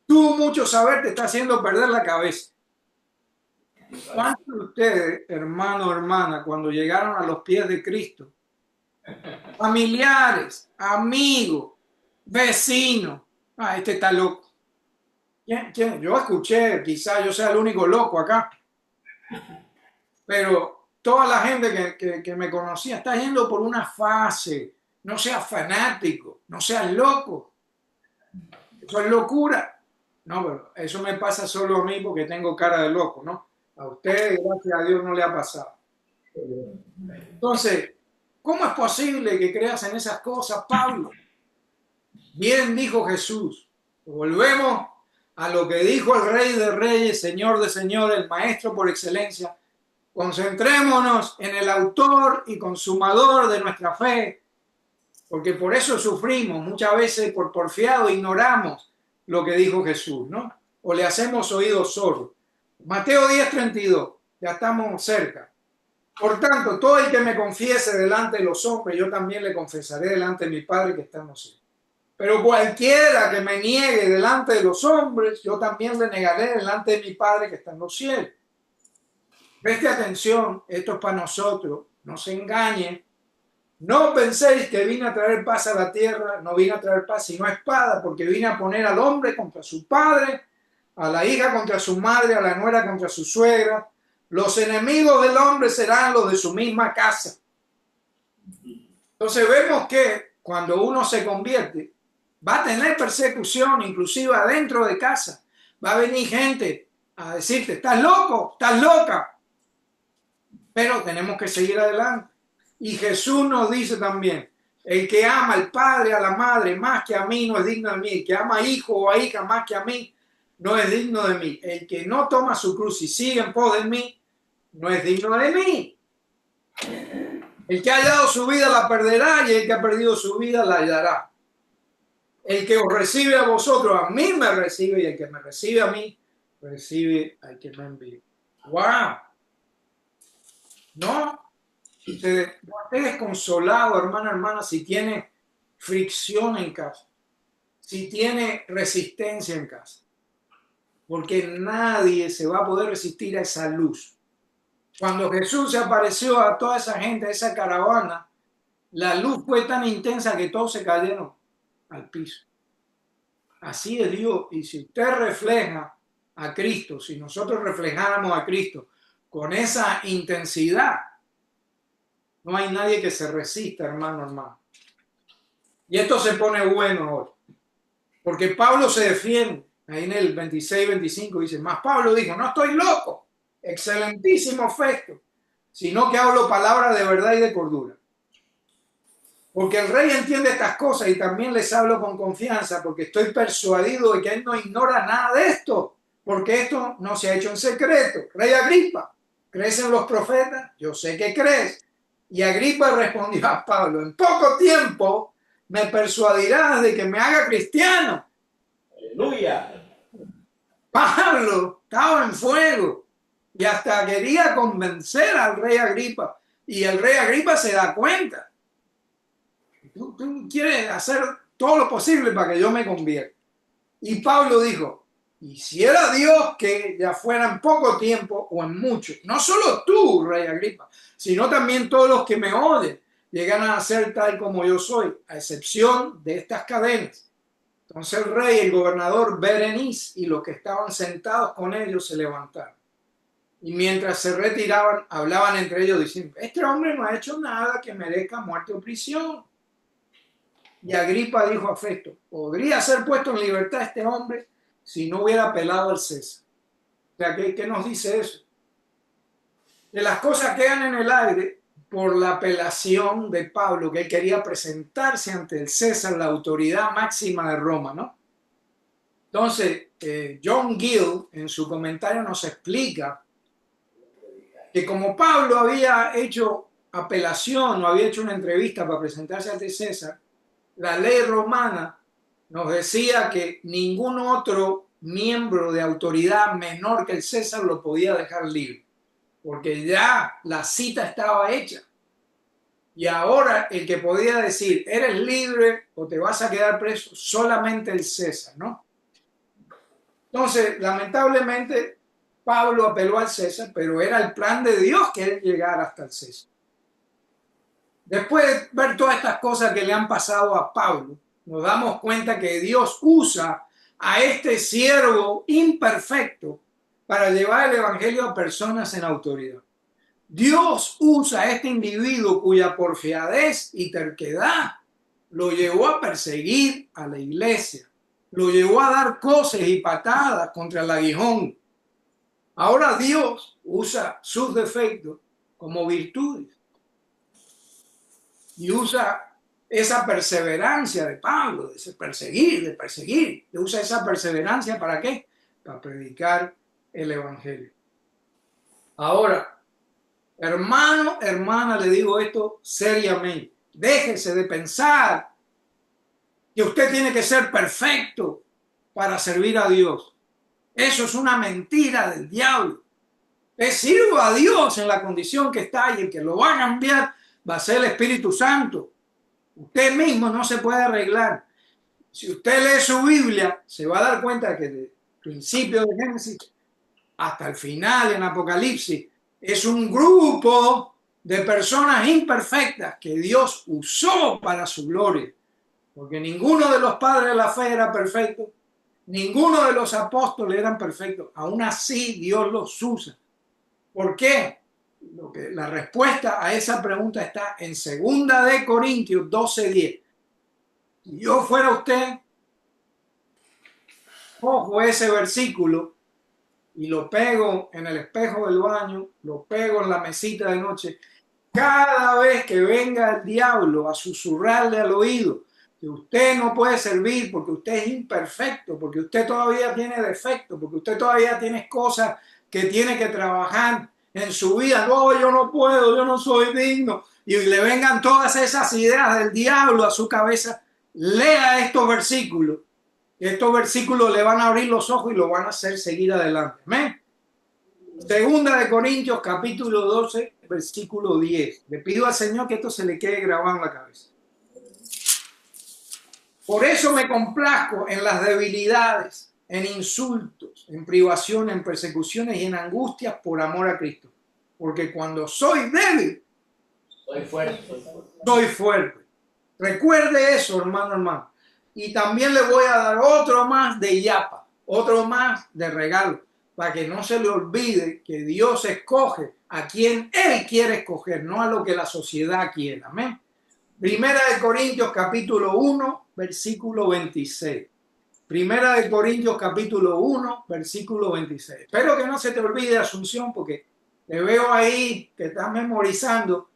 Tú mucho saber te está haciendo perder la cabeza. ¿Cuántos de ustedes, hermano, hermana, cuando llegaron a los pies de Cristo, familiares, amigos, vecinos, este está loco? ¿Quién? Yo escuché, quizá yo sea el único loco acá, pero toda la gente que me conocía está yendo por una fase. No seas fanático, no seas loco. Eso es locura. No, pero eso me pasa solo a mí porque tengo cara de loco, ¿no? A ustedes, gracias a Dios, no le ha pasado. Entonces, ¿cómo es posible que creas en esas cosas, Pablo? Bien dijo Jesús. Volvemos a lo que dijo el Rey de Reyes, Señor de Señores, el Maestro por excelencia. Concentrémonos en el autor y consumador de nuestra fe, porque por eso sufrimos. Muchas veces por porfiado ignoramos lo que dijo Jesús, ¿no? O le hacemos oídos sordos. Mateo 10:32, ya estamos cerca. Por tanto, todo el que me confiese delante de los hombres, yo también le confesaré delante de mi Padre que está en los cielos. Pero cualquiera que me niegue delante de los hombres, yo también le negaré delante de mi Padre que está en los cielos. Preste atención, esto es para nosotros, no se engañen. No penséis que vine a traer paz a la tierra, no vine a traer paz sino espada, porque vine a poner al hombre contra su padre, a la hija contra su madre, a la nuera contra su suegra. Los enemigos del hombre serán los de su misma casa. Entonces vemos que cuando uno se convierte, va a tener persecución, inclusive adentro de casa. Va a venir gente a decirte: estás loco, estás loca. Pero tenemos que seguir adelante. Y Jesús nos dice también: el que ama al padre, a la madre, más que a mí, no es digno de mí. El que ama a hijo o a hija más que a mí, no es digno de mí. El que no toma su cruz y sigue en pos de mí, no es digno de mí. El que ha hallado su vida la perderá, y el que ha perdido su vida la hallará. El que os recibe a vosotros, a mí me recibe, y el que me recibe a mí, recibe al que me envía. ¡Wow! No esté desconsolado, hermana, si tiene fricción en casa, si tiene resistencia en casa, porque nadie se va a poder resistir a esa luz. Cuando Jesús se apareció a toda esa gente, a esa caravana, la luz fue tan intensa que todos se cayeron al piso. Así es Dios. Y si usted refleja a Cristo, si nosotros reflejáramos a Cristo con esa intensidad, no hay nadie que se resista, hermano. Y esto se pone bueno ahora, porque Pablo se defiende. Ahí en el 26-25 dice: más Pablo dijo: no estoy loco, excelentísimo Festo, sino que hablo palabras de verdad y de cordura. Porque el rey entiende estas cosas, y también les hablo con confianza, porque estoy persuadido de que él no ignora nada de esto, porque esto no se ha hecho en secreto. Rey Agripa, ¿crees en los profetas? Yo sé que crees. Y Agripa respondió a Pablo: en poco tiempo me persuadirás de que me haga cristiano. Aleluya. Pablo estaba en fuego y hasta quería convencer al rey Agripa, y el rey Agripa se da cuenta. Tú quieres hacer todo lo posible para que yo me convierta. Y Pablo dijo: quisiera Dios que ya fuera en poco tiempo o en mucho. No solo tú, rey Agripa, sino también todos los que me oyen llegan a ser tal como yo soy, a excepción de estas cadenas. Entonces el rey, el gobernador Berenice y los que estaban sentados con ellos se levantaron. Y mientras se retiraban, hablaban entre ellos diciendo: este hombre no ha hecho nada que merezca muerte o prisión. Y Agripa dijo a Festo: podría ser puesto en libertad este hombre si no hubiera apelado al César. O sea, ¿qué nos dice eso? Que las cosas quedan en el aire por la apelación de Pablo, que él quería presentarse ante el César, la autoridad máxima de Roma, ¿no? Entonces, John Gill en su comentario nos explica que como Pablo había hecho apelación o había hecho una entrevista para presentarse ante César, la ley romana nos decía que ningún otro miembro de autoridad menor que el César lo podía dejar libre, porque ya la cita estaba hecha. Y ahora el que podía decir, eres libre o te vas a quedar preso, solamente el César, ¿no? Entonces, lamentablemente, Pablo apeló al César, pero era el plan de Dios que él llegara hasta el César. Después de ver todas estas cosas que le han pasado a Pablo, nos damos cuenta que Dios usa a este siervo imperfecto para llevar el evangelio a personas en autoridad. Dios usa a este individuo cuya porfiadez y terquedad lo llevó a perseguir a la iglesia, lo llevó a dar coces y patadas contra el aguijón. Ahora Dios usa sus defectos como virtudes y usa esa perseverancia de Pablo, de perseguir, usa esa perseverancia ¿para qué? Para predicar el evangelio. Ahora, hermano, hermana, le digo esto seriamente. Déjese de pensar que usted tiene que ser perfecto para servir a Dios. Eso es una mentira del diablo. Usted sirva a Dios en la condición que está y el que lo va a cambiar va a ser el Espíritu Santo. Usted mismo no se puede arreglar. Si usted lee su Biblia, se va a dar cuenta que desde el principio de Génesis hasta el final en Apocalipsis, es un grupo de personas imperfectas que Dios usó para su gloria. Porque ninguno de los padres de la fe era perfecto, ninguno de los apóstoles eran perfectos. Aún así Dios los usa. ¿Por qué? La respuesta a esa pregunta está en 2 de Corintios 12:10. Si yo fuera usted, cojo ese versículo y lo pego en el espejo del baño, lo pego en la mesita de noche. Cada vez que venga el diablo a susurrarle al oído que usted no puede servir porque usted es imperfecto, porque usted todavía tiene defectos, porque usted todavía tiene cosas que tiene que trabajar en su vida. No, yo no puedo, yo no soy digno. Y le vengan todas esas ideas del diablo a su cabeza. Lea estos versículos. Estos versículos le van a abrir los ojos y lo van a hacer seguir adelante. ¿Amén? 2 de Corintios capítulo 12, versículo 10. Le pido al Señor que esto se le quede grabado en la cabeza. Por eso me complazco en las debilidades, en insultos, en privaciones, en persecuciones y en angustias por amor a Cristo. Porque cuando soy débil, soy fuerte. Recuerde eso, hermano. Y también le voy a dar otro más de yapa, otro más de regalo, para que no se le olvide que Dios escoge a quien Él quiere escoger, no a lo que la sociedad quiere. Amén. 1 de Corintios capítulo 1, versículo 26. 1 de Corintios capítulo 1, versículo 26. Espero que no se te olvide, Asunción, porque te veo ahí que estás memorizando,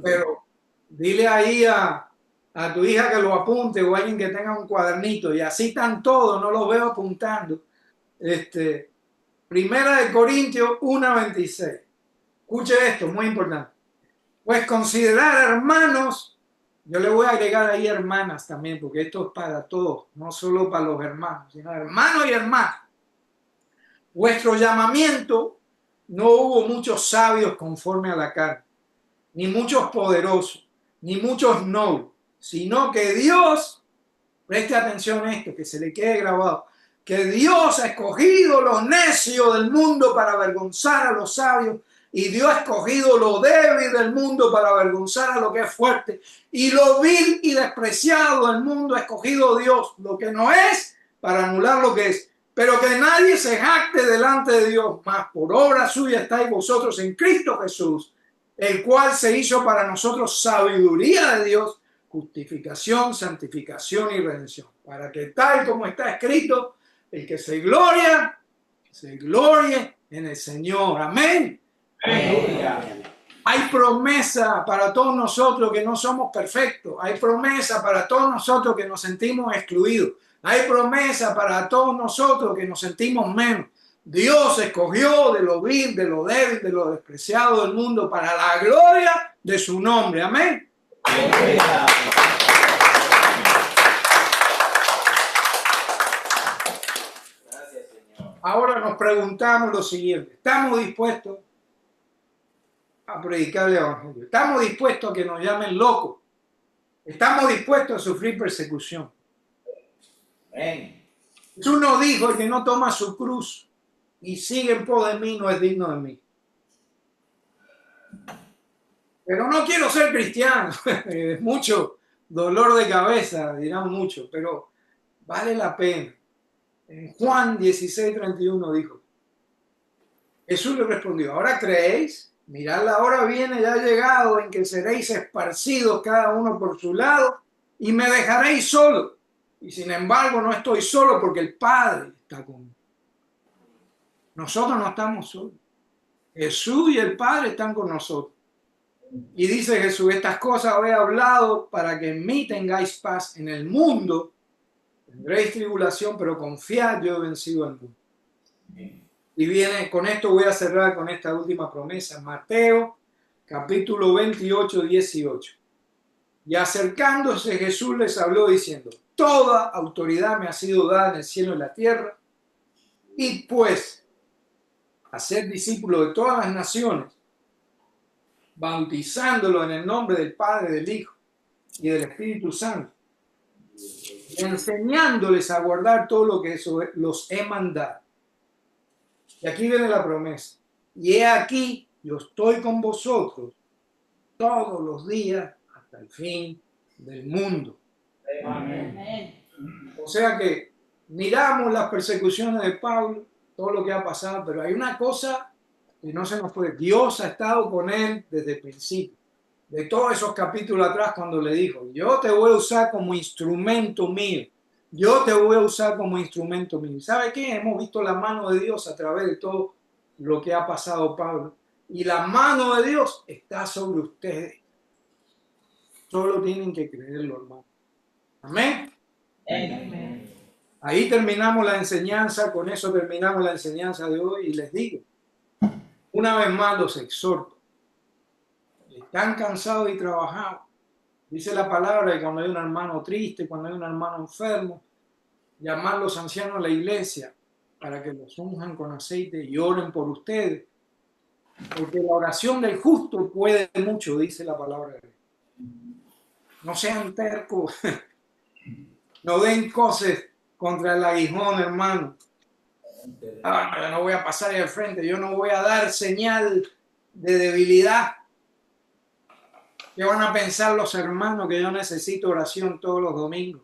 pero dile ahí a tu hija que lo apunte o alguien que tenga un cuadernito, y así están todos, no los veo apuntando. 1 de Corintios 1:26. Escuche esto, muy importante. Pues considerar, hermanos, yo le voy a agregar ahí hermanas también, porque esto es para todos, no solo para los hermanos, sino hermanos y hermanas. Vuestro llamamiento, no hubo muchos sabios conforme a la carne, ni muchos poderosos, ni muchos nobles, sino que Dios, preste atención a esto, que se le quede grabado, que Dios ha escogido los necios del mundo para avergonzar a los sabios, y Dios ha escogido lo débil del mundo para avergonzar a lo que es fuerte, y lo vil y despreciado del mundo ha escogido Dios, lo que no es, para anular lo que es. Pero que nadie se jacte delante de Dios, mas por obra suya estáis vosotros en Cristo Jesús, el cual se hizo para nosotros sabiduría de Dios, justificación, santificación y redención, para que tal como está escrito, el que se glorie en el Señor. Amén. Hay promesa para todos nosotros que no somos perfectos. Hay promesa para todos nosotros que nos sentimos excluidos. Hay promesa para todos nosotros que nos sentimos menos. Dios escogió de lo vil, de lo débil, de lo despreciado del mundo para la gloria de su nombre. Amén. Ahora nos preguntamos lo siguiente: ¿estamos dispuestos a predicar el Evangelio? ¿Estamos dispuestos a que nos llamen locos? ¿Estamos dispuestos a sufrir persecución? Amén. Jesús nos dijo: el que no toma su cruz y sigue en pos de mí no es digno de mí. Pero no quiero ser cristiano. Es mucho dolor de cabeza, dirán mucho, pero vale la pena. En Juan 16:31 dijo: Jesús le respondió: ¿ahora creéis? Mirad, la hora viene, ya ha llegado, en que seréis esparcidos cada uno por su lado y me dejaréis solo. Y sin embargo no estoy solo, porque el Padre está conmigo. Nosotros no estamos solos. Jesús y el Padre están con nosotros. Y dice Jesús: estas cosas os he hablado para que en mí tengáis paz. En el mundo tendréis tribulación, pero confiad, yo he vencido al mundo. Y viene, con esto voy a cerrar con esta última promesa. Mateo capítulo 28, 18. Y acercándose Jesús les habló diciendo: toda autoridad me ha sido dada en el cielo y en la tierra. Id pues a ser discípulos de todas las naciones, bautizándolo en el nombre del Padre, del Hijo y del Espíritu Santo, y enseñándoles a guardar todo lo que los he mandado. Y aquí viene la promesa: y he aquí, yo estoy con vosotros todos los días hasta el fin del mundo. Amén. O sea que miramos las persecuciones de Pablo, todo lo que ha pasado, pero hay una cosa que no se nos puede. Dios ha estado con él desde el principio, de todos esos capítulos atrás, cuando le dijo: yo te voy a usar como instrumento mío. Yo te voy a usar como instrumento mío. ¿Sabe qué? Hemos visto la mano de Dios a través de todo lo que ha pasado Pablo. Y la mano de Dios está sobre ustedes. Solo tienen que creerlo, hermano. Amén. Amén. Ahí terminamos la enseñanza. Con eso terminamos la enseñanza de hoy. Y les digo, una vez más los exhorto. Están cansados y trabajados. Dice la palabra que cuando hay un hermano triste, cuando hay un hermano enfermo, llamar a los ancianos a la iglesia para que los unjan con aceite y oren por ustedes. Porque la oración del justo puede mucho, dice la palabra de Dios. No sean tercos. No den cosas contra el aguijón, hermano. Yo no voy a pasar ahí al frente. Yo no voy a dar señal de debilidad. ¿Qué van a pensar los hermanos que yo necesito oración todos los domingos?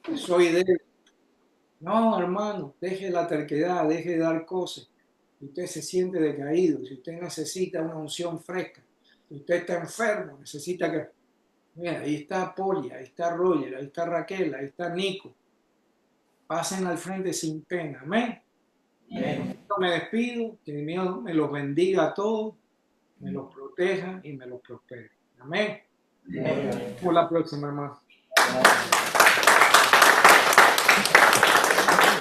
Que soy débil. No, hermano, deje la terquedad, deje de dar cosas. Si usted se siente decaído, si usted necesita una unción fresca, si usted está enfermo, necesita que... Mira, ahí está Poli, ahí está Roger, ahí está Raquel, ahí está Nico. Pasen al frente sin pena. Amén. Amén. Me despido, que Dios me los bendiga a todos, me los proteja y me los prospere. Amén. Amén. Por la próxima, hermano.